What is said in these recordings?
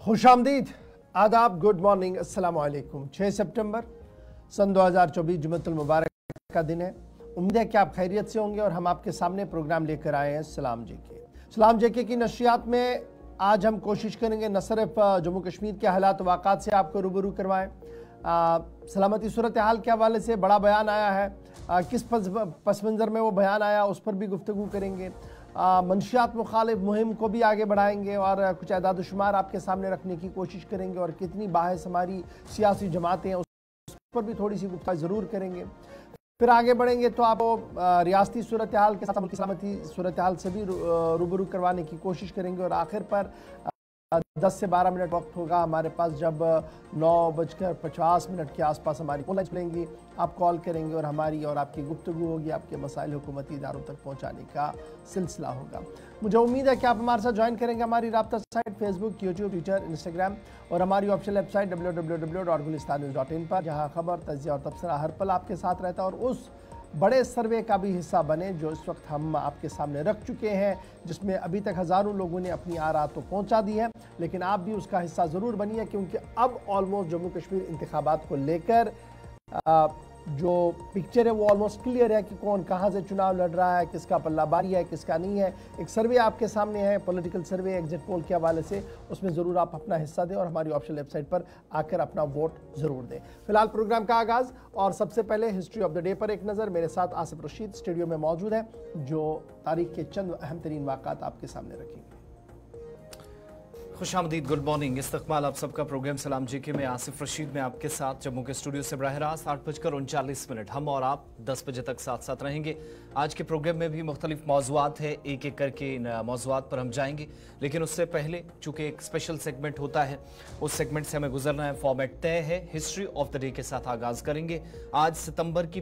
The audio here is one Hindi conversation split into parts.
खुशामदीद, आदाब, गुड मॉर्निंग, अस्सलाम वालेकुम। 6 सितंबर सन 2024 जुमअतुल मुबारक का दिन है। उम्मीद है कि आप खैरियत से होंगे और हम आपके सामने प्रोग्राम लेकर आए हैं सलाम जेके। सलाम जेके की नशियात में आज हम कोशिश करेंगे न सिर्फ जम्मू कश्मीर के हालात वाक़ात से आपको रूबरू करवाएं, सलामती सूरत हाल के हवाले से बड़ा बयान आया है, किस पस मंज़र में वो बयान आया उस पर भी गुफ्तगू करेंगे। मंशियात मुखालिफ मुहिम को भी आगे बढ़ाएंगे और कुछ एदाद शुमार आपके सामने रखने की कोशिश करेंगे और कितनी बाहस हमारी सियासी जमातें हैं उस पर भी थोड़ी सी गुफ्तगू ज़रूर करेंगे। फिर आगे बढ़ेंगे तो आपको रियासती सूरत हाल के साथ मुल्की सलामती सूरत हाल से भी रूबरू करवाने की कोशिश करेंगे और आखिर पर 10 से 12 मिनट वक्त होगा हमारे पास जब 9:50 के आसपास हमारी कॉल चलेंगी। आप कॉल करेंगे और हमारी और आपकी गुफ्तगू होगी, आपके मसाइल हुकूमती इदारों तक पहुंचाने का सिलसिला होगा। मुझे उम्मीद है कि आप हमारे साथ ज्वाइन करेंगे हमारी राब्ता site Facebook, YouTube, Twitter, Instagram और हमारी ऑफिशियल वेबसाइट www.gulistannews.in पर, जहां खबर, तज्जिया और तबसरा हर पल आपके साथ रहता है। और उस बड़े सर्वे का भी हिस्सा बने जो इस वक्त हम आपके सामने रख चुके हैं, जिसमें अभी तक हज़ारों लोगों ने अपनी आरा तो पहुंचा दी है, लेकिन आप भी उसका हिस्सा ज़रूर बनिए, क्योंकि अब ऑलमोस्ट जम्मू कश्मीर इंतखाबात को लेकर जो पिक्चर है वो ऑलमोस्ट क्लियर है कि कौन कहाँ से चुनाव लड़ रहा है, किसका पल्ला भारी है, किसका नहीं है। एक सर्वे आपके सामने है, पॉलिटिकल सर्वे एग्जिट पोल के हवाले से, उसमें ज़रूर आप अपना हिस्सा दें और हमारी ऑफिशियल वेबसाइट पर आकर अपना वोट ज़रूर दें। फिलहाल प्रोग्राम का आगाज़ और सबसे पहले हिस्ट्री ऑफ द डे पर एक नज़र। मेरे साथ आसिफ रशीद स्टूडियो में मौजूद है जो तारीख के चंद अहम तरीन वाक़ात आपके सामने रखेंगे। खुशामदीद, गुड मॉर्निंग, इस्तकबाल आप सबका। प्रोग्राम सलाम जेके में आसिफ रशीद में आपके साथ जम्मू के स्टूडियो से बराह रास्त 8:39 हम और आप 10 बजे तक साथ साथ रहेंगे। आज के प्रोग्राम में भी मुख्तलिफ मौज़ूआत है, एक एक करके इन मौज़ूआत पर हम जाएंगे, लेकिन उससे पहले चूँकि एक स्पेशल सेगमेंट होता है, उस सेगमेंट से हमें गुजरना है। फॉर्मेट तय है, हिस्ट्री ऑफ द डे के साथ आगाज़ करेंगे। आज सितंबर की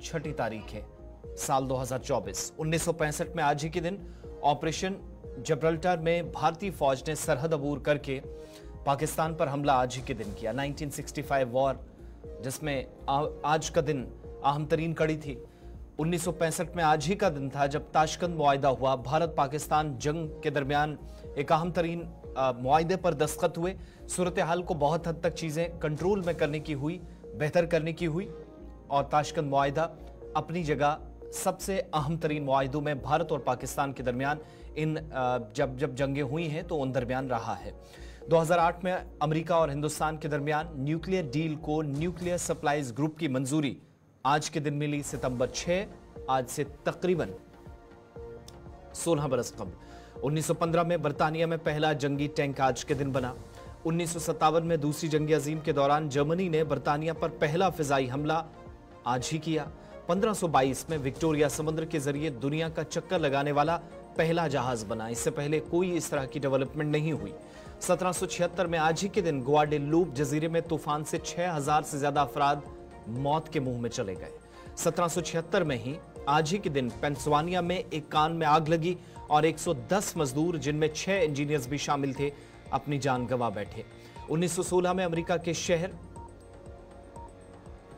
6 तारीख है, साल 2024। 1965 में आज ही के दिन ऑपरेशन जबरल्टर में भारतीय फौज ने सरहद अबूर करके पाकिस्तान पर हमला आज ही के दिन किया। 1965 वॉर, जिसमें आज का दिन अहम तरीन कड़ी थी। 1965 में आज ही का दिन था जब ताशकंद मुआहिदा हुआ। भारत पाकिस्तान जंग के दरमियान एक अहम तरीन मुआहिदे पर दस्तखत हुए। सूरत हाल को बहुत हद तक चीज़ें कंट्रोल में करने की हुई, बेहतर करने की हुई, और ताशकंद मुआहिदा अपनी जगह सबसे अहम तरीन मुआहिदों में भारत और पाकिस्तान के दरमियान इन जब जंगें हुई हैं तो उन दरमियान रहा है। 2008 में अमेरिका और हिंदुस्तान के दरमियान न्यूक्लियर डील को न्यूक्लियर सप्लाईज ग्रुप की मंजूरी आज के दिन मिली, सितंबर 6, आज से तकरीबन 16 बरस कबल। 1915 में बरतानिया में पहला जंगी टैंक आज के दिन बना। 1957 में दूसरी जंग अजीम के दौरान जर्मनी ने बरतानिया पर पहला फिजाई हमला आज ही किया। 1522 में विक्टोरिया समुद्र के जरिए दुनिया का चक्कर लगाने वाला पहला जहाज बना। इससे पहले कोई इस तरह की डेवलपमेंट नहीं हुई। 1776 में आज ही के दिन ग्वाडेलूप जजीरे में तूफान से 6000 से ज्यादा अफराद मौत के मुंह में चले गए। 1776 में ही आज ही के दिन पेंसिल्वानिया में एक कान में आग लगी और 110 मजदूर, जिनमें 6 इंजीनियर्स भी शामिल थे, अपनी जान गंवा बैठे। 1916 में अमेरिका के शहर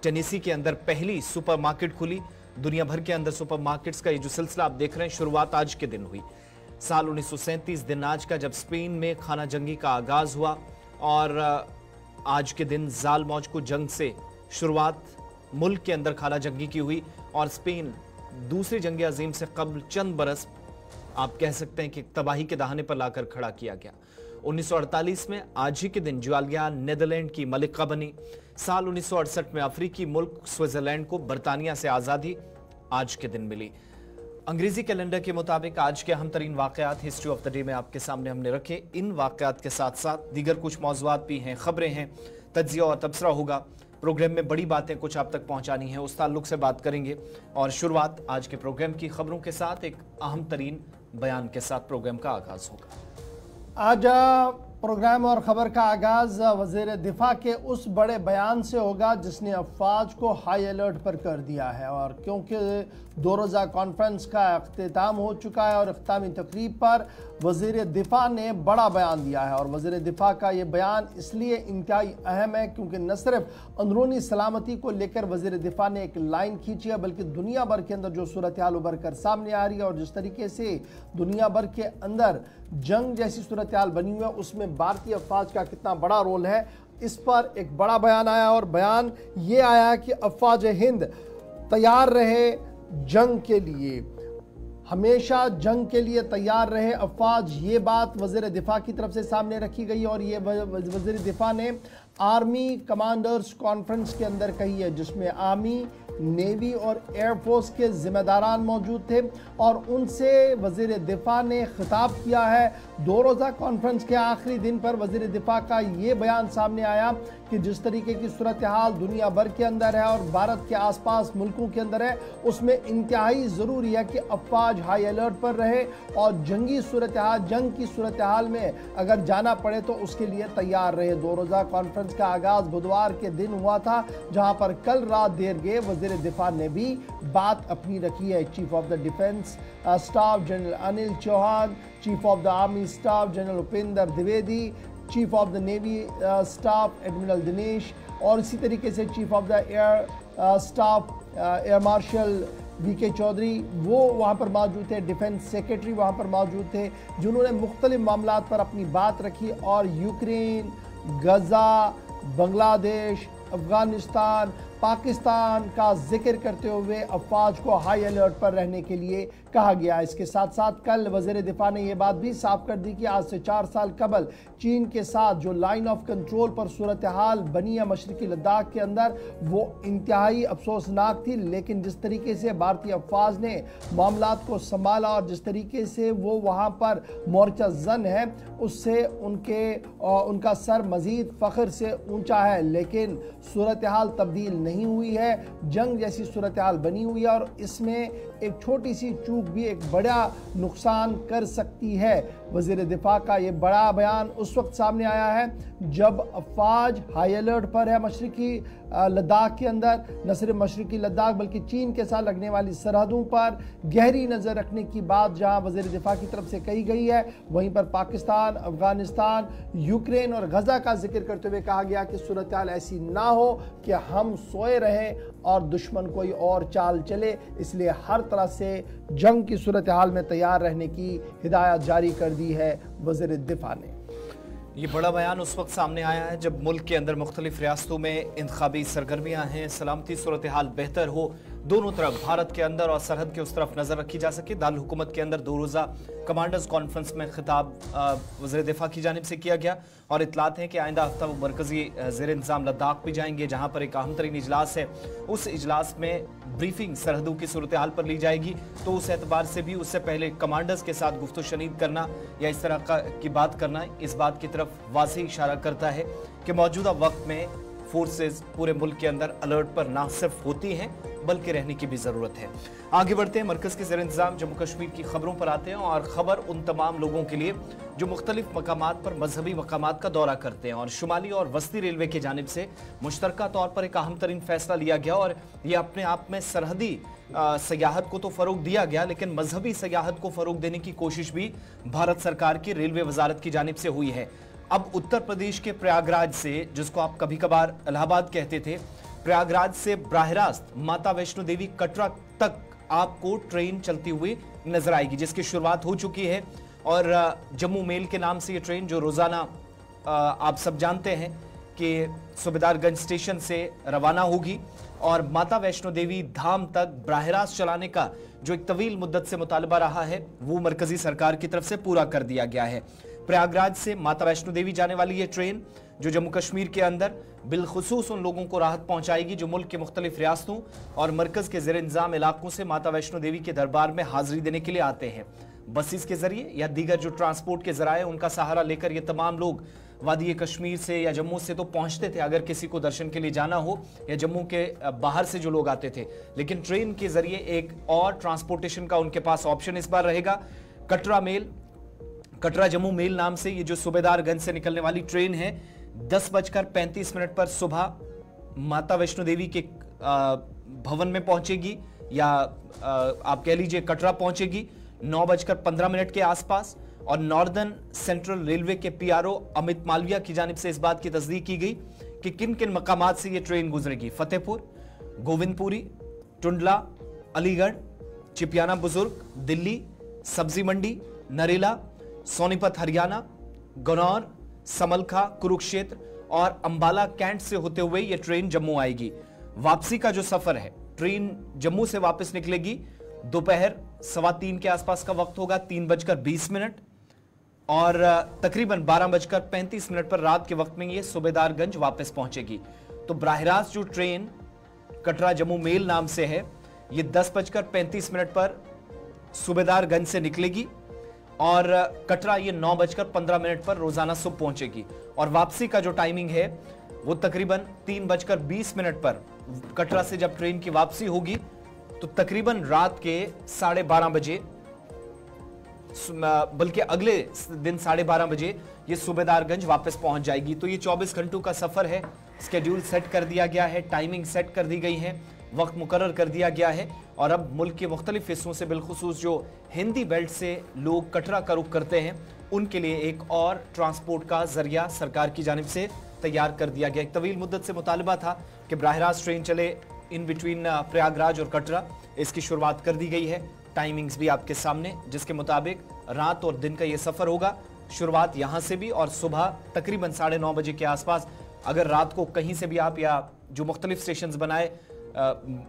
टेनेसी के अंदर पहली सुपरमार्केट खुली। दुनिया भर के अंदर सुपरमार्केट्स का ये जो सिलसिला आप देख रहे हैं, शुरुआत आज के दिन हुई। साल 1937 दिन आज का, जब स्पेन में खाना जंगी का आगाज हुआ, और आज के दिन जाल मौज को जंग से शुरुआत मुल्क के अंदर खाना जंगी की हुई, और स्पेन दूसरी जंग अजीम से कबल चंद बरस आप कह सकते हैं कि तबाही के दहाने पर लाकर खड़ा किया गया। 1948 में आज ही के दिन ज्वालिया नीदरलैंड की मलिका बनी। साल 1968 में अफ्रीकी मुल्क स्विट्जरलैंड को बरतानिया से आज़ादी आज के दिन मिली। अंग्रेजी कैलेंडर के मुताबिक आज के अहम तरीन वाक़यात हिस्ट्री ऑफ द डे में आपके सामने हमने रखे। इन वाक़यात के साथ साथ दीगर कुछ मौज़ूआत भी हैं, खबरें हैं, तज्जिया और तबसरा होगा। प्रोग्राम में बड़ी बातें कुछ आप तक पहुंचानी है, उस ताल्लुक से बात करेंगे। और शुरुआत आज के प्रोग्राम की खबरों के साथ एक अहम तरीन बयान के साथ प्रोग्राम का आगाज होगा। आज प्रोग्राम और ख़बर का आगाज़ वज़ीर दिफा के उस बड़े बयान से होगा जिसने अफवाज को हाई अलर्ट पर कर दिया है। और क्योंकि 2 रोज़ा कॉन्फ्रेंस का अख्तिताम हो चुका है और अख्तामी तकरीब पर वज़ीर दिफा ने बड़ा बयान दिया है, और वज़ीर दिफा का ये बयान इसलिए इंतहाई अहम है क्योंकि न सिर्फ अंदरूनी सलामती को लेकर वज़ीर दिफा ने एक लाइन खींची है, बल्कि दुनिया भर के अंदर जो सूरत हाल उभर कर सामने आ रही है और जिस तरीके से दुनिया भर के अंदर जंग जैसी सूरत हाल बनी हुई है, उसमें भारतीय अफवाज का कितना बड़ा रोल है, इस पर एक बड़ा बयान आया और बयान ये आया कि अफवाज हिंद तैयार रहे जंग के लिए, हमेशा जंग के लिए तैयार रहे अफवाज। ये बात वज़ीर दिफा की तरफ से सामने रखी गई और ये वज़ीर दिफा ने आर्मी कमांडर्स कॉन्फ्रेंस के अंदर कही है, जिसमें आर्मी, नेवी और एयरफोर्स के जिम्मेदारान मौजूद थे और उनसे वज़ीर दिफा ने खिताब किया है। 2 रोज़ा कॉन्फ्रेंस के आखिरी दिन पर वज़ीर दिफा का ये बयान सामने आया कि जिस तरीके की सूरत हाल दुनिया भर के अंदर है और भारत के आसपास मुल्कों के अंदर है, उसमें इंतहाई ज़रूरी है कि अफवाज हाई अलर्ट पर रहे और जंगी सूरत हाल, जंग की सूरत हाल में अगर जाना पड़े तो उसके लिए तैयार रहे। 2 रोज़ा कॉन्फ्रेंस का आगाज़ बुधवार के दिन हुआ था, जहाँ पर कल रात देर गए वज़ीर दिफा ने भी बात अपनी रखी है। Chief of the defence staff general Anil Chauhan, chief of the army staff general Upendra Dwivedi, chief of the navy staff admiral Dinesh और इसी तरीके से chief of the air staff air marshal VK Chaudhary, वो वहाँ पर मौजूद थे। डिफेंस सेक्रेटरी वहाँ पर मौजूद थे, जिन्होंने मुख्तलिफ मामलात पर अपनी बात रखी और यूक्रेन, गजा, बांग्लादेश, अफगानिस्तान, पाकिस्तान का जिक्र करते हुए अफवाज को हाई अलर्ट पर रहने के लिए कहा गया। इसके साथ साथ कल वज़ीर दिफा ने यह बात भी साफ कर दी कि आज से 4 साल कबल चीन के साथ जो लाइन ऑफ कंट्रोल पर सूरत हाल बनी है मशरकी लद्दाख के अंदर, वो इंतहाई अफसोसनाक थी। लेकिन जिस तरीके से भारतीय अफवाज ने मामलात को संभाला और जिस तरीके से वो वहाँ पर मोर्चा जन है, उससे उनका सर मज़ीद फ़ख्र से ऊंचा है। लेकिन सूरत हाल तब्दील नहीं हुई है, जंग जैसी सूरत हाल बनी हुई है और इसमें एक छोटी सी चूक भी एक बड़ा नुकसान कर सकती है। वज़ीर दिफा का ये बड़ा बयान उस वक्त सामने आया है जब अफवाज हाई अलर्ट पर है मशरकी लद्दाख के अंदर। न सिर्फ मशरकी लद्दाख बल्कि चीन के साथ लगने वाली सरहदों पर गहरी नज़र रखने की बात जहां वज़ीर दिफा की तरफ से कही गई है, वहीं पर पाकिस्तान, अफगानिस्तान, यूक्रेन और गजा का जिक्र करते हुए कहा गया कि सूरत हाल ऐसी ना हो कि हम सोए रहें और दुश्मन कोई और चाल चले, इसलिए हर तरह से जंग की सूरत हाल में तैयार रहने की हिदायत जारी कर दी है वज़ीर दिफा ने। ये बड़ा बयान उस वक्त सामने आया है जब मुल्क के अंदर मुख्तलिफ रियासतों में इंतखाबी सरगर्मियाँ हैं, सलामती सूरत हाल बेहतर हो, दोनों तरफ भारत के अंदर और सरहद के उस तरफ नज़र रखी जा सके। दारुल हुकूमत के अंदर 2 रोज़ा कमांडर्स कॉन्फ्रेंस में खिताब वज़ीर दिफा की जानिब से किया गया और इतलात है कि आइंदा हफ्ता वो मरकजी ज़ेर इंतज़ाम लद्दाख भी जाएंगे, जहाँ पर एक अहम तरीन इजलास है। उस इजलास में ब्रीफिंग सरहदों की सूरत हाल पर ली जाएगी, तो उस एतबार से भी उससे पहले कमांडर्स के साथ गुफ्तगू शनीद करना या इस तरह की बात करना इस बात की तरफ वाज़ेह इशारा करता है कि मौजूदा वक्त में फोर्सेस पूरे मुल्क के अंदर अलर्ट पर ना सिर्फ होती हैं बल्कि रहने की भी ज़रूरत है। आगे बढ़ते हैं, मरकज़ के ज़ेर इंतज़ाम जम्मू कश्मीर की खबरों पर आते हैं और ख़बर उन तमाम लोगों के लिए जो मुख्तलिफ मकामात पर मजहबी मकामात का दौरा करते हैं। और शुमाली और वस्ती रेलवे की जानिब से मुश्तरका तौर पर एक अहम तरीन फैसला लिया गया और ये अपने आप में सरहदी सयाहत को तो फ़रोग दिया गया, लेकिन मजहबी सयाहत को फ़रोग देने की कोशिश भी भारत सरकार की रेलवे वजारत की जानिब से हुई है। अब उत्तर प्रदेश के प्रयागराज से, जिसको आप कभी कभार इलाहाबाद कहते थे, प्रयागराज से बराह रास्त माता वैष्णो देवी कटरा तक आपको ट्रेन चलती हुई नजर आएगी, जिसकी शुरुआत हो चुकी है। और जम्मू मेल के नाम से ये ट्रेन जो रोजाना आप सब जानते हैं कि सूबेदारगंज स्टेशन से रवाना होगी और माता वैष्णो देवी धाम तक बराह रास्त चलाने का जो एक तवील मुद्दत से मुतालबा रहा है, वो मरकजी सरकार की तरफ से पूरा कर दिया गया है। प्रयागराज से माता वैष्णो देवी जाने वाली ये ट्रेन जो जम्मू कश्मीर के अंदर बिलखुसूस उन लोगों को राहत पहुंचाएगी जो मुल्क के मुख्तलिफ रियासतों और मरकज के ज़ेर इंतज़ाम इलाकों से माता वैष्णो देवी के दरबार में हाजिरी देने के लिए आते हैं। बसेस के जरिए या दीगर जो ट्रांसपोर्ट के जराए उनका सहारा लेकर ये तमाम लोग वादी कश्मीर से या जम्मू से तो पहुंचते थे अगर किसी को दर्शन के लिए जाना हो, या जम्मू के बाहर से जो लोग आते थे, लेकिन ट्रेन के जरिए एक और ट्रांसपोर्टेशन का उनके पास ऑप्शन इस बार रहेगा। कटरा मेल, कटरा जम्मू मेल नाम से ये जो सूबेदारगंज से निकलने वाली ट्रेन है 10:35 पर सुबह माता वैष्णो देवी के भवन में पहुंचेगी, या आप कह लीजिए कटरा पहुंचेगी 9:15 के आसपास। और नॉर्दर्न सेंट्रल रेलवे के पीआरओ अमित मालविया की जानिब से इस बात की तस्दीक की गई कि किन किन मकामात से ये ट्रेन गुजरेगी। फतेहपुर, गोविंदपुरी, टुंडला, अलीगढ़, चिपियाना बुजुर्ग, दिल्ली, सब्जी मंडी, नरेला, सोनीपत हरियाणा, गन्नौर, समलखा, कुरुक्षेत्र और अंबाला कैंट से होते हुए यह ट्रेन जम्मू आएगी। वापसी का जो सफर है, ट्रेन जम्मू से वापस निकलेगी दोपहर 3:15 के आसपास का वक्त होगा, 3:20 और तकरीबन 12:35 पर रात के वक्त में ये सूबेदारगंज वापस पहुंचेगी। तो बराह रास्त जो ट्रेन कटरा जम्मू मेल नाम से है, ये 10:35 पर सूबेदारगंज से निकलेगी और कटरा ये 9:15 पर रोजाना सुबह पहुंचेगी। और वापसी का जो टाइमिंग है वो तकरीबन 3:20 पर कटरा से जब ट्रेन की वापसी होगी तो तकरीबन रात के 12:30 बजे, बल्कि अगले दिन 12:30 बजे ये सूबेदारगंज वापस पहुंच जाएगी। तो ये 24 घंटों का सफर है। स्केड्यूल सेट कर दिया गया है, टाइमिंग सेट कर दी गई है, वक्त मुकर्रर कर दिया गया है। और अब मुल्क के मुख्तलिफ हिस्सों से, बिलखुसूस जो हिंदी बेल्ट से लोग कटरा का रुख करते हैं, उनके लिए एक और ट्रांसपोर्ट का जरिया सरकार की जानिब से तैयार कर दिया गया। एक तवील मुद्दत से मुतालबा था कि बराह रास्त ट्रेन चले इन बिटवीन प्रयागराज और कटरा। इसकी शुरुआत कर दी गई है, टाइमिंग्स भी आपके सामने, जिसके मुताबिक रात और दिन का ये सफर होगा। शुरुआत यहां से भी और सुबह तकरीबन 9:30 बजे के आसपास, अगर रात को कहीं से भी आप या जो मुख्तलिफ स्टेशन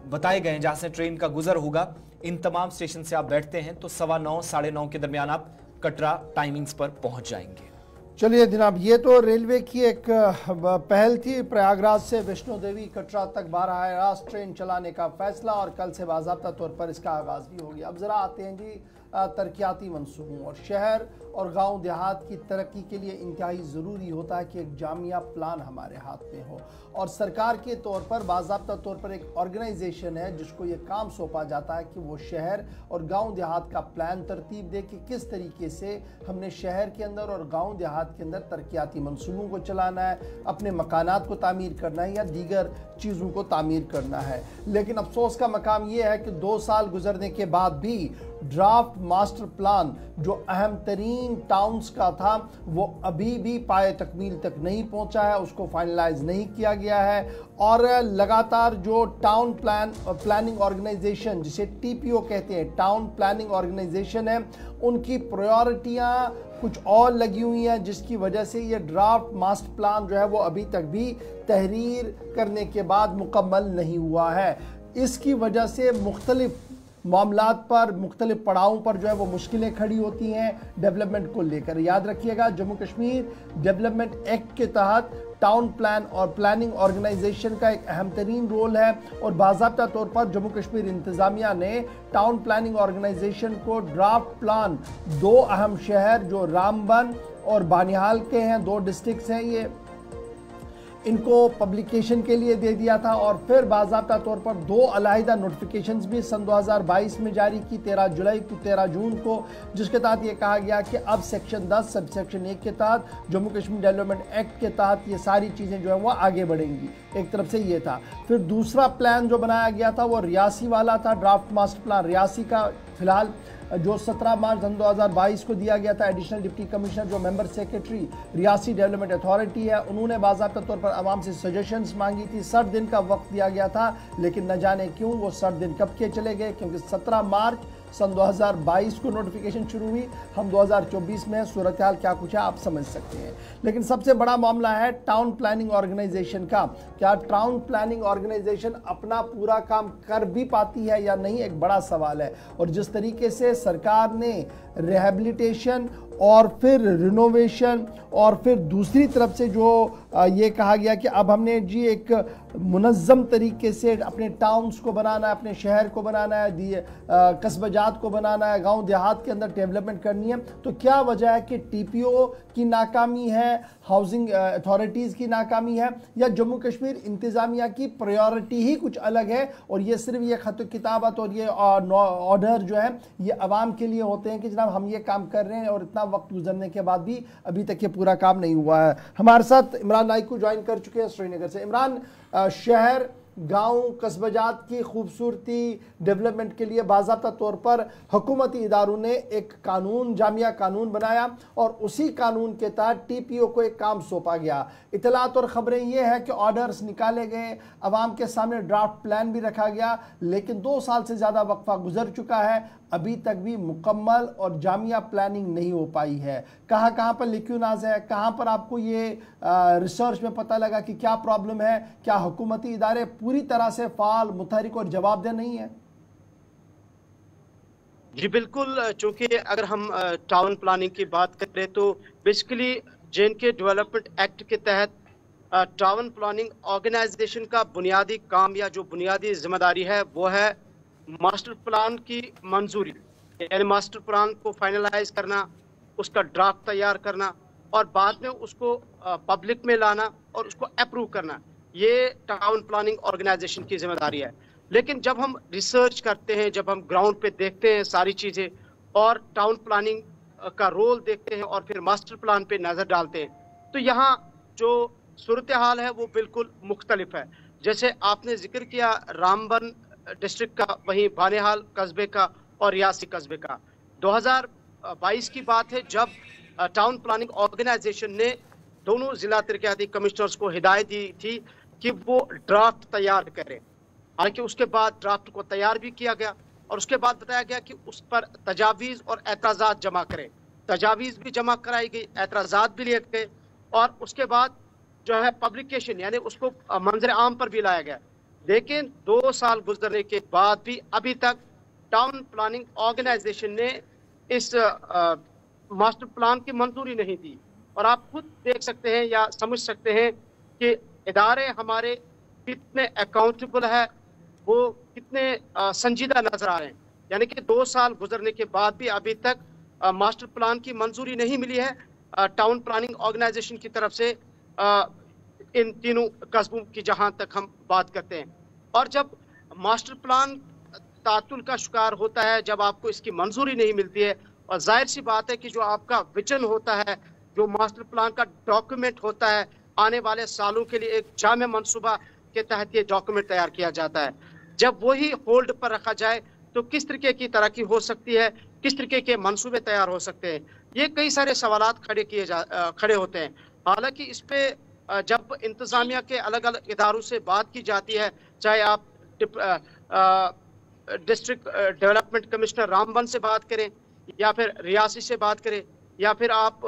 बताए गए हैं जहां से ट्रेन का गुजर होगा, इन तमाम स्टेशन से आप बैठते हैं तो 9:15 साढ़े 9 के दरमियान आप कटरा टाइमिंग्स पर पहुंच जाएंगे। चलिए जनाब, ये तो रेलवे की एक पहल थी। प्रयागराज से वैष्णो देवी कटरा तक बराह रास्त ट्रेन चलाने का फैसला और कल से बाज़ाब्ता तौर पर इसका आगाज़ भी हो गया। अब ज़रा आते हैं जी तरक्याती मंसूबों और शहर और गांव देहात की तरक्की के लिए इंतहाई ज़रूरी होता है कि एक जामिया प्लान हमारे हाथ में हो। और सरकार के तौर पर बाज़ाब्ता तौर पर एक ऑर्गेनाइजेशन है जिसको ये काम सौंपा जाता है कि वो शहर और गांव देहात का प्लान तरतीब दे कि किस तरीके से हमने शहर के अंदर और गांव देहात के अंदर तरक्याती मंसूबों को चलाना है, अपने मकानात को तामीर करना है या दीगर चीज़ों को तामीर करना है। लेकिन अफसोस का मकाम ये है कि 2 साल गुजरने के बाद भी ड्राफ्ट मास्टर प्लान जो अहम तरीन टाउन्स का था वो अभी भी पाए तकमील तक नहीं पहुंचा है, उसको फाइनलाइज नहीं किया गया है। और लगातार जो टाउन प्लानिंग ऑर्गेनाइजेशन, जिसे TPO कहते हैं, टाउन प्लानिंग ऑर्गेनाइजेशन है, उनकी प्रायोरिटियां कुछ और लगी हुई हैं, जिसकी वजह से ये ड्राफ्ट मास्टर प्लान जो है वो अभी तक भी तहरीर करने के बाद मुकम्मल नहीं हुआ है। इसकी वजह से मुख्तलिफ मामलात पर, मुख्तलिफ पड़ावों पर जो है वो मुश्किलें खड़ी होती हैं डेवलपमेंट को लेकर। याद रखिएगा, जम्मू कश्मीर डेवलपमेंट एक्ट के तहत टाउन प्लान और प्लानिंग ऑर्गेनाइजेशन का एक अहम तरीन रोल है और बाज़ाब्ता तौर पर जम्मू कश्मीर इंतज़ामिया ने टाउन प्लानिंग ऑर्गेनाइजेशन को ड्राफ्ट प्लान 2 अहम शहर जो रामबन और बानिहाल के हैं, 2 डिस्ट्रिक्ट्स हैं, ये इनको पब्लिकेशन के लिए दे दिया था। और फिर बाज़ाब्ता तौर पर 2 अलहदा नोटिफिकेशंस भी सन 2022 में जारी की, 13 जुलाई को 13 जून को, जिसके तहत ये कहा गया कि अब सेक्शन 10 सब सेक्शन 1 के तहत जम्मू कश्मीर डेवलपमेंट एक्ट के तहत ये सारी चीज़ें जो है वो आगे बढ़ेंगी। एक तरफ से ये था। फिर दूसरा प्लान जो बनाया गया था वो रियासी वाला था, ड्राफ्ट मास्टर प्लान रियासी का। फिलहाल जो 17 मार्च 2022 को दिया गया था, एडिशनल डिप्टी कमिश्नर जो member secretary Reasi development authority है, उन्होंने बाज़ाब्ता तौर पर आवाम से सजेशंस मांगी थी। 60 दिन का वक्त दिया गया था, लेकिन न जाने क्यों वो 60 दिन कब के चले गए, क्योंकि 17 मार्च सन 2022 को नोटिफिकेशन शुरू हुई। हम 2024 में सूरत हाल क्या कुछ है आप समझ सकते हैं। लेकिन सबसे बड़ा मामला है टाउन प्लानिंग ऑर्गेनाइजेशन का। क्या टाउन प्लानिंग ऑर्गेनाइजेशन अपना पूरा काम कर भी पाती है या नहीं, एक बड़ा सवाल है। और जिस तरीके से सरकार ने रिहेबिलिटेशन और फिर रिनोवेशन और फिर दूसरी तरफ से जो ये कहा गया कि अब हमने जी एक मुनज़्ज़म तरीके से अपने टाउन्स को बनाना है, अपने शहर को बनाना है, कस्बजात को बनाना है, गांव देहात के अंदर डेवलपमेंट करनी है, तो क्या वजह है कि TPO की नाकामी है, हाउसिंग अथॉरिटीज़ की नाकामी है, या जम्मू कश्मीर इंतज़ामिया की प्रायोरिटी ही कुछ अलग है और ये सिर्फ ये खत किताबत और ये ऑर्डर जो है ये आवाम के लिए होते हैं कि जनाब हम ये काम कर रहे हैं और इतना वक्त गुजरने के बाद भी अभी तक ये पूरा काम नहीं हुआ है। हमारे साथ इमरान नाइकू ज्वाइन कर चुके हैं श्रीनगर से। इमरान, शहर गांव कस्बजात की खूबसूरती डेवलपमेंट के लिए बाज़ाब्ता तौर पर हुकूमती इदारों ने एक कानून, जामिया कानून बनाया और उसी कानून के तहत TPO को एक काम सौंपा गया। इतलात और ख़बरें ये है कि ऑर्डर्स निकाले गए, आवाम के सामने ड्राफ्ट प्लान भी रखा गया, लेकिन 2 साल से ज़्यादा वक्फा गुजर चुका है, अभी तक भी मुकम्मल और जामिया प्लानिंग नहीं हो पाई है। कहाँ कहाँ पर लिक्यूनाज है, कहाँ पर आपको ये रिसर्च में पता लगा कि क्या प्रॉब्लम है? क्या हुकूमती इदारे पूरी तरह से फाल, मुतहरिक और जवाबदेह नहीं है? जी बिल्कुल, चूंकि अगर हम टाउन प्लानिंग की बात करें तो बेसिकली J&K डेवलपमेंट एक्ट के तहत टाउन प्लानिंग ऑर्गेनाइजेशन का बुनियादी काम या जो बुनियादी जिम्मेदारी है वो है मास्टर प्लान की मंजूरी, यानी मास्टर प्लान को फाइनलाइज करना, उसका ड्राफ्ट तैयार करना और बाद में उसको पब्लिक में लाना और उसको अप्रूव करना। ये टाउन प्लानिंग ऑर्गेनाइजेशन की जिम्मेदारी है। लेकिन जब हम रिसर्च करते हैं, जब हम ग्राउंड पे देखते हैं सारी चीज़ें और टाउन प्लानिंग का रोल देखते हैं और फिर मास्टर प्लान पे नज़र डालते हैं तो यहाँ जो सूरत हाल है वो बिल्कुल मुख्तलिफ है। जैसे आपने जिक्र किया रामबन डिस्ट्रिक्ट का, वहीं बानेहाल कस्बे का और रियासी कस्बे का, 2022 की बात है जब टाउन प्लानिंग ऑर्गेनाइजेशन ने दोनों जिला तरक्याती कमिश्नर्स को हिदायत दी थी कि वो ड्राफ्ट तैयार करें। हालांकि उसके बाद ड्राफ्ट को तैयार भी किया गया और उसके बाद बताया गया कि उस पर तजावीज़ और एतराज़ात जमा करें। तजावीज़ भी जमा कराई गई, एतराज़ात भी लिए गए और उसके बाद जो है पब्लिकेशन यानी उसको मंजर आम पर भी लाया गया। लेकिन 2 साल गुजरने के बाद भी अभी तक टाउन प्लानिंग ऑर्गेनाइजेशन ने इस मास्टर प्लान की मंजूरी नहीं दी। और आप खुद देख सकते हैं या समझ सकते हैं कि इदारे हमारे कितने अकाउंटेबल है, वो कितने संजीदा नजर आ रहे हैं। यानी कि 2 साल गुजरने के बाद भी अभी तक मास्टर प्लान की मंजूरी नहीं मिली है टाउन प्लानिंग ऑर्गेनाइजेशन की तरफ से इन तीनों कस्बों की जहां तक हम बात करते हैं। और जब मास्टर प्लान तातुल का शिकार होता है, जब आपको इसकी मंजूरी नहीं मिलती है, और जाहिर सी बात है कि जो आपका विजन होता है, जो मास्टर प्लान का डॉक्यूमेंट होता है, आने वाले सालों के लिए एक जामे मनसूबा के तहत ये डॉक्यूमेंट तैयार किया जाता है, जब वही होल्ड पर रखा जाए तो किस तरीके की तरक्की हो सकती है, किस तरीके के मंसूबे तैयार हो सकते हैं, ये कई सारे सवालात खड़े होते हैं। हालांकि इस पे जब इंतजामिया के अलग अलग इदारों से बात की जाती है, चाहे आप डिस्ट्रिक्ट डेवलपमेंट कमिश्नर रामबन से बात करें या फिर रियासी से बात करें या फिर आप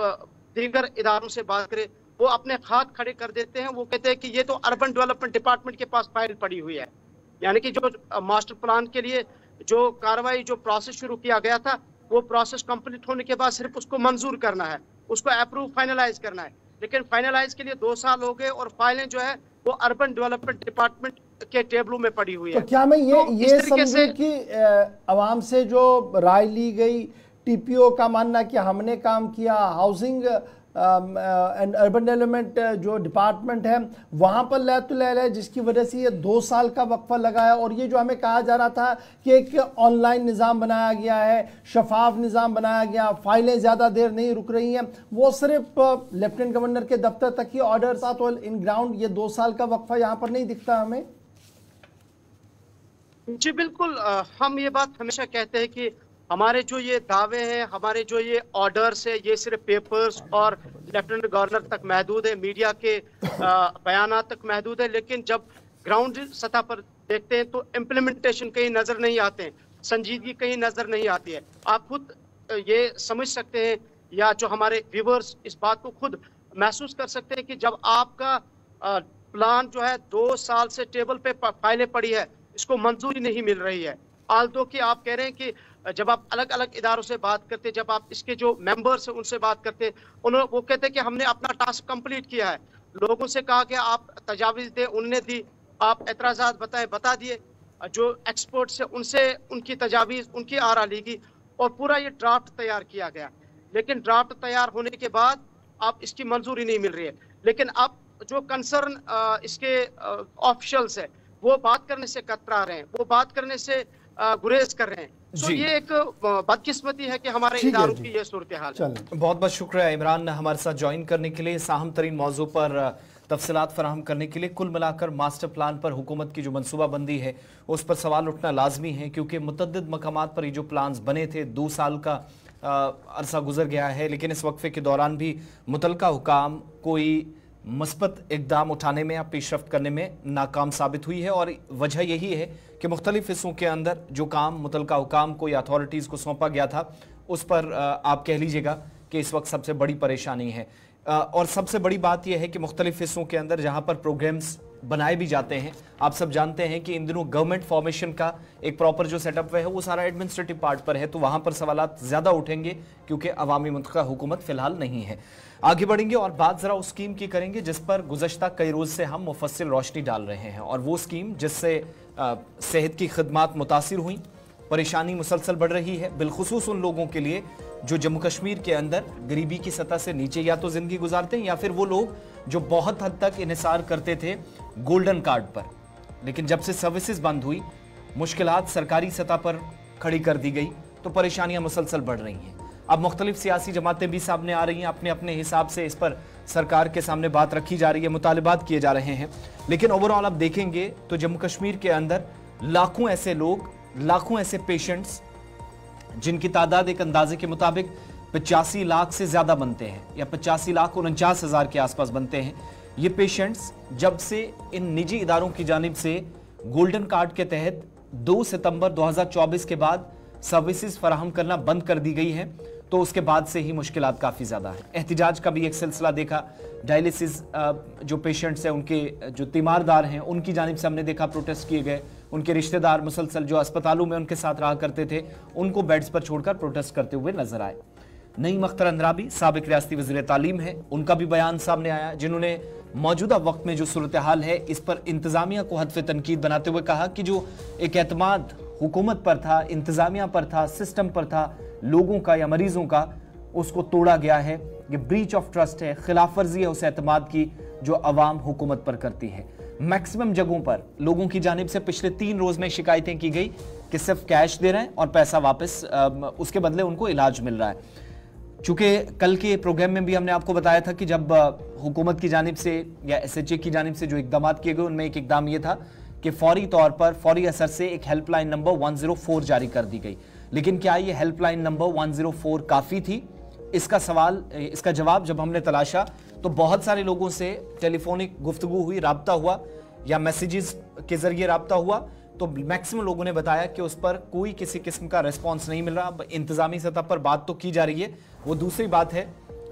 दीगर इदारों से बात करें, वो अपने हाथ खड़े कर देते हैं। वो कहते हैं कि ये तो अर्बन डेवलपमेंट डिपार्टमेंट के पास फाइल पड़ी हुई है। यानी कि जो मास्टर प्लान के लिए जो कार्रवाई, जो प्रोसेस शुरू किया गया था, वो प्रोसेस कंप्लीट होने के बाद सिर्फ उसको मंजूर करना है, उसको अप्रूव फाइनलाइज करना है। लेकिन फाइनलाइज के लिए 2 साल हो गए और फाइलें जो है वो अर्बन डेवलपमेंट डिपार्टमेंट के टेबलों में पड़ी हुई है। तो क्या मैं ये समझूं कि अवाम से जो राय ली गई, टीपीओ का मानना कि हमने काम किया, हाउसिंग एंड अर्बन डेवलपमेंट जो डिपार्टमेंट है वहाँ पर लैतुलैल है, जिसकी वजह से ये 2 साल का वक्फा लगा है। और ये जो हमें कहा जा रहा था कि एक ऑनलाइन निज़ाम बनाया गया है, शफाफ निज़ाम बनाया गया, फाइलें ज़्यादा देर नहीं रुक रही हैं, वो सिर्फ लेफ्टिनेंट गवर्नर के दफ्तर तक ही ऑर्डर था। तो इन ग्राउंड ये 2 साल का वक्फा यहाँ पर नहीं दिखता हमें। जी बिल्कुल, हम ये बात हमेशा कहते हैं कि हमारे जो ये दावे हैं, हमारे जो ये ऑर्डर्स है, ये सिर्फ पेपर्स और लेफ्टिनेंट गवर्नर तक महदूद है, मीडिया के बयानात तक महदूद है। लेकिन जब ग्राउंड सतह पर देखते हैं तो इम्प्लीमेंटेशन कहीं नजर नहीं आते हैं, संजीदगी कहीं नजर नहीं आती है। आप खुद ये समझ सकते हैं या जो हमारे व्यूअर्स इस बात को खुद महसूस कर सकते हैं कि जब आपका प्लान जो है 2 साल से टेबल पे फाइलें पड़ी है, इसको मंजूरी नहीं मिल रही है। आल्दो कि आप कह रहे हैं कि जब आप अलग अलग इदारों से बात करते, जब आप इसके जो मेंबर्स हैं उनसे बात करते, वो कहते हैं कि हमने अपना टास्क कंप्लीट किया है। लोगों से कहा कि आप तजावीज़ दें, उनने दी, आप एतराज़ात बताएं, बता दिए, जो एक्सपर्ट्स हैं उनसे उनकी तजावीज़, उनकी आरा ली गई और पूरा ये ड्राफ्ट तैयार किया गया। लेकिन ड्राफ्ट तैयार होने के बाद आप इसकी मंजूरी नहीं मिल रही है। लेकिन अब जो कंसर्न इसके ऑफिशियल्स है वो बात करने से कतरा रहे हैं, वो बात करने से गुरेज कर रहे हैं। तो ये एक बदकिस्मती है कि हमारे इदारों की ये सूरत हाल है। बहुत बहुत शुक्रिया इमरान हमारे साथ ज्वाइन करने के लिए, साहम तरीन मौजू पर तफसीलात फराहम करने के लिए। कुल मिलाकर मास्टर प्लान पर हुकूमत की जो मनसूबाबंदी है उस पर सवाल उठना लाजमी है, क्योंकि मुतअद्दिद मकामात पर ये जो प्लान्स बने थे 2 साल का अरसा गुजर गया है, लेकिन इस वक्फे के दौरान भी मुतलका हुकाम कोई मस्बत इकदाम उठाने में या पेशरफ्त करने में नाकाम साबित हुई है। और वजह यही है कि मुख्तलिफ हिस्सों के अंदर जो काम मुतलका हुकाम को या अथॉरिटीज़ को सौंपा गया था उस पर आप कह लीजिएगा कि इस वक्त सबसे बड़ी परेशानी है। और सबसे बड़ी बात यह है कि मुख्तलिफ हिस्सों के अंदर जहाँ पर प्रोग्राम्स बनाए भी जाते हैं, आप सब जानते हैं कि इन दिनों गवर्नमेंट फॉर्मेशन का एक प्रॉपर जो सेटअप है वो सारा एडमिनिस्ट्रेटिव पार्ट पर है, तो वहाँ पर सवालात ज़्यादा उठेंगे क्योंकि अवामी मुतलका हुकूमत फ़िलहाल नहीं है। आगे बढ़ेंगे और बात ज़रा उस स्कीम की करेंगे जिस पर गुज़श्ता कई रोज़ से हम मुफस्सिल रोशनी डाल रहे हैं, और वो स्कीम जिससे सेहत की खदमात मुतासिर हुई, परेशानी मुसलसल बढ़ रही है, बिलखुसूस उन लोगों के लिए जो जम्मू कश्मीर के अंदर गरीबी की सतह से नीचे या तो ज़िंदगी गुजारते हैं या फिर वो लोग जो बहुत हद तक इन्हिसार करते थे गोल्डन कार्ड पर, लेकिन जब से सर्विसेज बंद हुई, मुश्किलात सरकारी सतह पर खड़ी कर दी गई, तो परेशानियां मुसलसल बढ़ रही हैं। अब मुख्तलिफ सियासी जमातें भी सामने आ रही हैं, अपने अपने हिसाब से इस पर सरकार के सामने बात रखी जा रही है, मुतालिबात किए जा रहे हैं। लेकिन ओवरऑल आप देखेंगे तो जम्मू कश्मीर के अंदर लाखों ऐसे लोग, लाखों ऐसे पेशेंट्स जिनकी तादाद एक अंदाजे के मुताबिक 85 लाख से ज़्यादा बनते हैं या 85,49,000 के आसपास बनते हैं। ये पेशेंट्स जब से इन निजी इदारों की जानिब से गोल्डन कार्ड के तहत 2 सितंबर 2024 के बाद सर्विसेज फराहम करना बंद कर दी गई है, तो उसके बाद से ही मुश्किलात काफ़ी ज़्यादा है। एहतिजाज का भी एक सिलसिला देखा, डायलिसिस जो पेशेंट्स हैं उनके जो तीमारदार हैं उनकी जानिब से हमने देखा प्रोटेस्ट किए गए, उनके रिश्तेदार मुसलसल जो अस्पतालों में उनके साथ रहा करते थे उनको बेड्स पर छोड़कर प्रोटेस्ट करते हुए नजर आए। नईम अख्तर अंद्राबी साबिक रियासती वज़ीर तालीम है, उनका भी बयान सामने आया जिन्होंने मौजूदा वक्त में जो सूरत हाल है इस पर इंतज़ामिया को हदफ तनकीद बनाते हुए कहा कि जो एक एतमाद हुकूमत पर था, इंतज़ामिया पर था, सिस्टम पर था, लोगों का या मरीजों का, उसको तोड़ा गया है। ये ब्रीच ऑफ ट्रस्ट है, खिलाफ वर्जी है उस एतमाद की जो अवाम हुकूमत पर करती है। मैक्सिमम जगहों पर लोगों की जानिब से पिछले 3 रोज में शिकायतें की गई कि सिर्फ कैश दे रहे हैं और पैसा वापस उसके बदले उनको इलाज मिल रहा है। चूंकि कल के प्रोग्राम में भी हमने आपको बताया था कि जब हुकूमत की जानिब से या SHA की जानिब से जो इकदाम किए गए उनमें एक इकदाम ये था कि फौरी तौर पर, फौरी असर से एक हेल्पलाइन नंबर 104 जारी कर दी गई। लेकिन क्या ये हेल्पलाइन नंबर 104 काफ़ी थी? इसका जवाब जब हमने तलाशा तो बहुत सारे लोगों से टेलीफोनिक गुफ्तगू हुई, राब्ता हुआ या मैसेजेस के जरिए राब्ता हुआ, तो मैक्सिमम लोगों ने बताया कि उस पर कोई किसी किस्म का रिस्पॉन्स नहीं मिल रहा। इंतजामी सतह पर बात तो की जा रही है, वो दूसरी बात है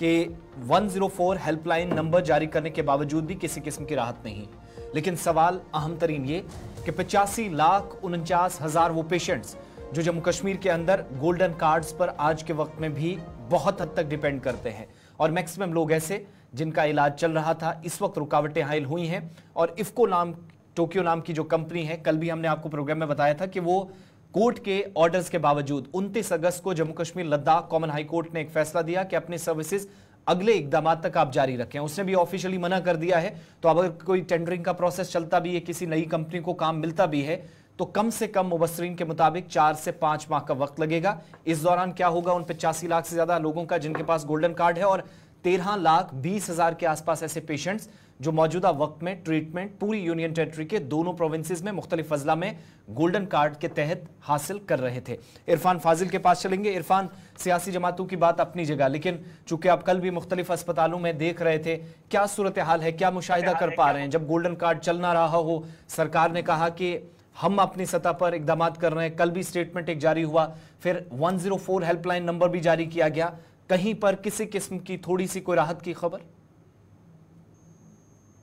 कि 104 हेल्पलाइन नंबर जारी करने के बावजूद भी किसी किस्म की राहत नहीं। लेकिन सवाल अहम तरीन ये कि 85,49,000 वो पेशेंट्स जो जम्मू कश्मीर के अंदर गोल्डन कार्ड्स पर आज के वक्त में भी बहुत हद तक डिपेंड करते हैं, और मैक्सिमम लोग ऐसे जिनका इलाज चल रहा था इस वक्त रुकावटें हायल हुई हैं। और इफ्को नाम, टोक्यो नाम की जो कंपनी है, कल भी हमने आपको प्रोग्राम में बताया था कि वो कोर्ट के ऑर्डर्स के बावजूद 29 अगस्त को Jammu Kashmir Ladakh common high court ने एक फैसला दिया कि अपने सर्विसेज अगले इकदाम तक आप जारी रखें। उसने भी ऑफिशियली मना कर दिया है, तो अगर कोई टेंडरिंग का प्रोसेस चलता भी है, किसी नई कंपनी को काम मिलता भी है, तो कम से कम मुबस्सरीन के मुताबिक 4 से 5 माह का वक्त लगेगा। इस दौरान क्या होगा उन 85 लाख से ज्यादा लोगों का जिनके पास गोल्डन कार्ड है, और 13,20,000 के आसपास ऐसे पेशेंट्स जो मौजूदा वक्त में ट्रीटमेंट पूरी यूनियन टेरिटरी के दोनों प्रोविंसेस में मुख्तलिफ अजला में गोल्डन कार्ड के तहत हासिल कर रहे थे। इरफान फाजिल के पास चलेंगे। इरफान, सियासी जमातों की बात अपनी जगह, लेकिन चूंकि आप कल भी मुख्तलिफ अस्पतालों में देख रहे थे, क्या सूरत हाल है, क्या मुशाहिदा कर पा रहे हैं? जब गोल्डन कार्ड चल ना रहा हो, सरकार ने कहा कि हम अपनी सतह पर इकदाम कर रहे हैं, कल भी स्टेटमेंट एक जारी हुआ, फिर 104 हेल्पलाइन नंबर भी जारी किया गया, कहीं पर किसी किस्म की थोड़ी सी कोई राहत की खबर?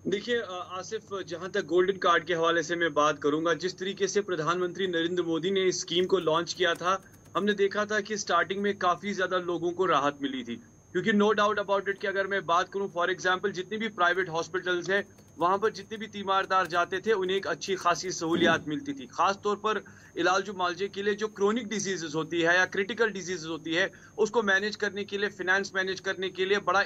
देखिए आसिफ, जहां तक गोल्डन कार्ड के हवाले से मैं बात करूंगा, जिस तरीके से प्रधानमंत्री नरेंद्र मोदी ने इस स्कीम को लॉन्च किया था, हमने देखा था कि स्टार्टिंग में काफी ज्यादा लोगों को राहत मिली थी। क्योंकि नो डाउट अबाउट इट कि अगर मैं बात करूं, फॉर एग्जांपल जितनी भी प्राइवेट हॉस्पिटल्स हैं वहां पर जितने भी तीमारदार जाते थे उन्हें एक अच्छी खासी सहूलियात मिलती थी। खास तौर पर इलाज मुआलजे के लिए जो क्रोनिक डिजीजेस होती है या क्रिटिकल डिजीजेस होती है, उसको मैनेज करने के लिए, फिनेंस मैनेज करने के लिए बड़ा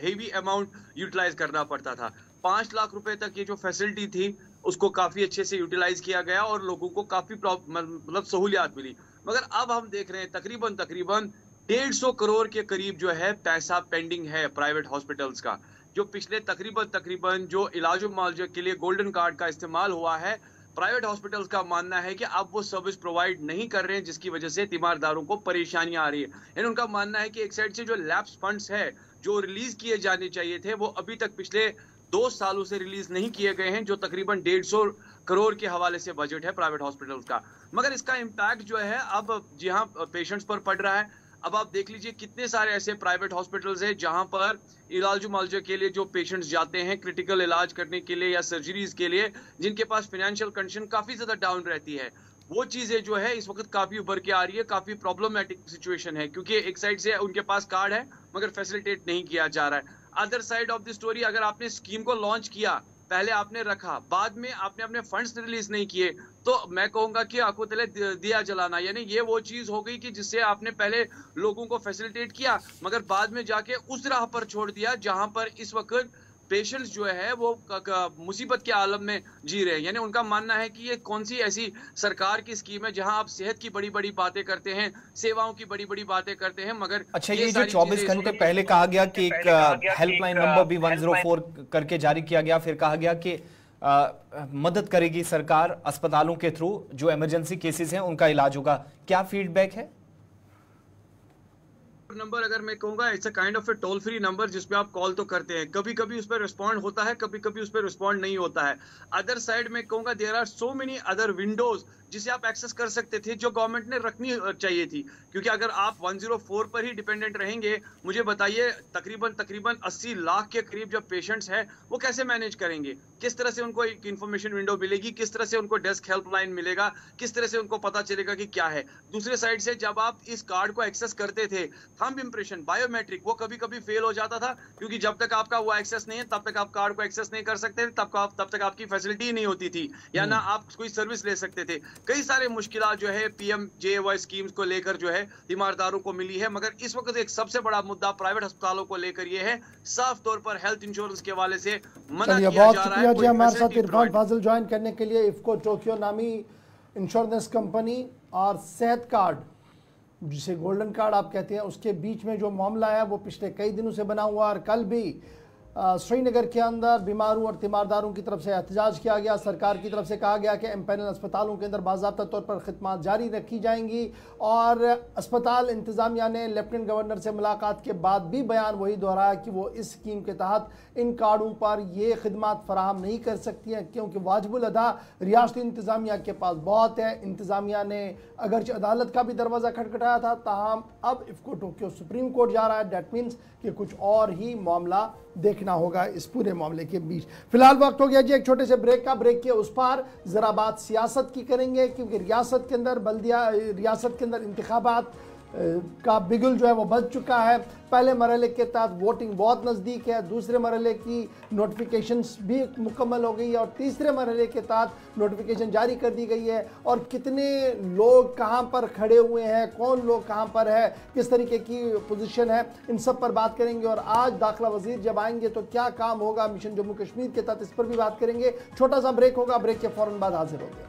हेवी अमाउंट यूटिलाइज करना पड़ता था। 5 लाख रुपए तक ये जो फैसिलिटी थी उसको काफी अच्छे से यूटिलाइज किया गया और लोगों को काफी मतलब सहूलियात मिली। मगर अब हम देख रहे हैं तकरीबन 150 करोड़ के करीब जो है पैसा पेंडिंग है प्राइवेट हॉस्पिटल्स का, जो पिछले तकरीबन जो इलाज मुआवजे के लिए गोल्डन कार्ड का इस्तेमाल हुआ है प्राइवेट हॉस्पिटल्स का मानना है कि अब वो सर्विस प्रोवाइड नहीं कर रहे हैं, जिसकी वजह से तीमारदारों को परेशानियां आ रही है। यानी उनका मानना है कि एक साइड से जो लैप्स फंड्स है जो रिलीज किए जाने चाहिए थे वो अभी तक पिछले 2 सालों से रिलीज नहीं किए गए हैं, जो तकरीबन 150 करोड़ के हवाले से बजट है प्राइवेट हॉस्पिटल्स का। मगर इसका इम्पैक्ट जो है अब जहां पेशेंट्स पर पड़ रहा है, अब आप देख लीजिए कितने सारे ऐसे प्राइवेट हॉस्पिटल्स हैं जहां पर इलाज मुआवजा के लिए जो पेशेंट्स जाते हैं क्रिटिकल इलाज करने के लिए या सर्जरीज के लिए, जिनके पास फाइनेंशियल कंडीशन काफी ज्यादा डाउन रहती है, वो चीजें जो है इस वक्त काफी उभर के आ रही है। काफी प्रॉब्लमेटिक सिचुएशन है, क्योंकि एक साइड से उनके पास कार्ड है मगर फैसिलिटेट नहीं किया जा रहा है। Other side of the story, अगर आपने स्कीम को लॉन्च किया, पहले आपने रखा, बाद में आपने अपने फंड्स रिलीज नहीं किए, तो मैं कहूंगा कि आपको तले दिया जलाना, यानी ये वो चीज हो गई कि जिससे आपने पहले लोगों को फैसिलिटेट किया मगर बाद में जाके उस राह पर छोड़ दिया जहां पर इस वक्त पेशेंट्स जो है वो मुसीबत के आलम में जी रहे हैं। यानी उनका मानना है कि ये कौन सी ऐसी सरकार की स्कीम है जहां आप सेहत की बड़ी बड़ी बातें करते हैं, सेवाओं की बड़ी बड़ी बातें करते हैं, मगर अच्छा ये जो 24 घंटे पहले कहा गया कि एक हेल्पलाइन नंबर भी 104 करके जारी किया गया, फिर कहा गया कि मदद करेगी सरकार अस्पतालों के थ्रू जो इमरजेंसी केसेस हैं उनका इलाज होगा, क्या फीडबैक है? नंबर अगर मैं कहूंगा it's a kind of A toll free number जिसपे आप कॉल तो करते हैं, कभी कभी उस पर रिस्पॉन्ड होता है, कभी कभी उस पर रिस्पॉन्ड नहीं होता है। अदर साइड में कहूंगा there are so many other windows जिसे आप एक्सेस कर सकते थे, जो गवर्नमेंट ने रखनी चाहिए थी, क्योंकि अगर आप 104 पर ही डिपेंडेंट रहेंगे, मुझे बताइए तकरीबन 80 लाख के करीब जब पेशेंट्स हैं वो कैसे मैनेज करेंगे? किस तरह से उनको एक इंफॉर्मेशन विंडो मिलेगी, किस तरह से उनको डेस्क हेल्पलाइन मिलेगा, किस तरह से उनको पता चलेगा कि क्या है? दूसरे साइड से जब आप इस कार्ड को एक्सेस करते थे, थंब इंप्रेशन, बायोमेट्रिक, वो कभी कभी फेल हो जाता था, क्योंकि जब तक आपका वो एक्सेस नहीं है तब तक आप कार्ड को एक्सेस नहीं कर सकते थे, तब तक आपकी फैसिलिटी नहीं होती थी या ना आप कोई सर्विस ले सकते थे। कई सारे मुश्किलात जो है पीएमजेएवाई स्कीम्स को लेकर जो है तीमारदारों को मिली है, मगर इस वक्त एक सबसे बड़ा मुद्दा प्राइवेट अस्पतालों को लेकर ये है, साफ तौर पर हेल्थ इंश्योरेंस के हवाले से मना किया जा रहा है। जी हमारे साथ इरफान फाजिल ज्वाइन करने के लिए। इफ्को टोक्यो नामी इंश्योरेंस कंपनी और सेहत कार्ड जिसे गोल्डन कार्ड आप कहते हैं, उसके बीच में जो मामला है वो पिछले कई दिनों से बना हुआ, और कल भी श्रीनगर के अंदर बीमारों और तीमारदारों की तरफ से एहतजाज किया गया। सरकार की तरफ से कहा गया कि एमपैनल अस्पतालों के अंदर बाज़ाब्ता तौर पर खिदमत जारी रखी जाएंगी, और अस्पताल इंतज़ामिया ने लेफ्टिनेंट गवर्नर से मुलाकात के बाद भी बयान वही दोहराया कि वो इस स्कीम के तहत इन कार्डों पर ये खिदमत फराहम नहीं कर सकती हैं, क्योंकि वाजिबुल अदा रियासती इंतज़ामिया के पास बहुत है। इंतज़ामिया ने अगरचे अदालत का भी दरवाज़ा खटखटाया था, ताहम अब इफ्को टोक्यो सुप्रीम कोर्ट जा रहा है। डेट मीन्स कि कुछ और ही मामला देखना होगा इस पूरे मामले के बीच। फिलहाल वक्त हो गया जी एक छोटे से ब्रेक का। ब्रेक के उस पार जरा बात सियासत की करेंगे, क्योंकि रियासत के अंदर इंतखाबात का बिगुल जो है वो बज चुका है। पहले मरहले के तहत वोटिंग बहुत नज़दीक है, दूसरे मरहले की नोटिफिकेशंस भी मुकम्मल हो गई है, और तीसरे मरहले के तहत नोटिफिकेशन जारी कर दी गई है। और कितने लोग कहां पर खड़े हुए हैं, कौन लोग कहां पर है, किस तरीके की पोजीशन है, इन सब पर बात करेंगे। और आज दाखिला वजीर जब आएंगे तो क्या काम होगा मिशन जम्मू कश्मीर के तहत, इस पर भी बात करेंगे। छोटा सा ब्रेक होगा, ब्रेक के फौरन बाद हाजिर होंगे।